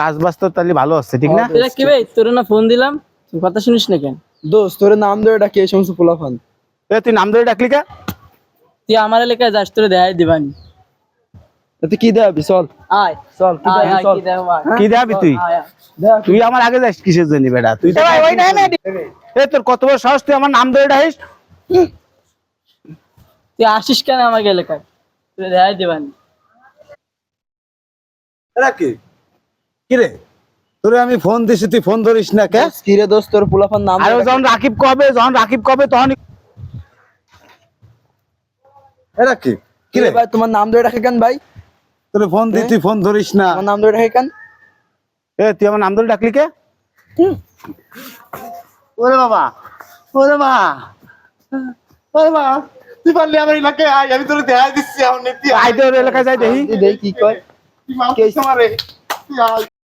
কাজ বাজ তো তাহলে ভালো হচ্ছে ঠিক না? এটা কি ভাই, তোর না ফোন দিলাম, তুই কথা শুনিস না কেন? দোস্ত তোর নাম ধরে ডাকে এই সমস্ত পোলাপান। তুই নাম ধরে ডাকলি কে? তুই আমার এলাকায় যাস, তোরে দেখাই দিবানি। তুই কি দেখাবি? চল আয় চল কি আয় দেখাবি? আয়, চল কি দেখাবো, আয়। কি দেখাবি তুই? আয়, আয়। তুই আমার আগে যাস কিসের জন্য বেটা? তুই তো তোর কত বড় সাহস, তুই আমার নাম ধরে ডাকিস? তুই আসিস কেন আমাকে এলাকায়? তোরে দেখাই দিবানি। এরা কি কি রে? তোরে আমি ফোন দিছি, তুই ফোন ধরিস না কে? কি রে দোস্ত তোর পোলাপান নাম আর ধরে যখন রাকিব কবে তখন এরা কি কি রে? ভাই তোমার নাম ধরে ডাকে কেন ভাই? তোরে ফোন দি, তুই ফোন ধরিস না। আমার নাম ধরে ডাকে কেন? তুই আমার নাম ধরে ডাকলি কে? ওরে বাবা, ওরে মা, ওরে মা, তুই পারলি আমার এলাকায় আয়, আমি তোরে দেখাই দিচ্ছি। এখন তুই আয় তোর এলাকায় যাই দেখি। তুই দেখ কি কয়। তুই মারছিস আমারে, তুই আয়।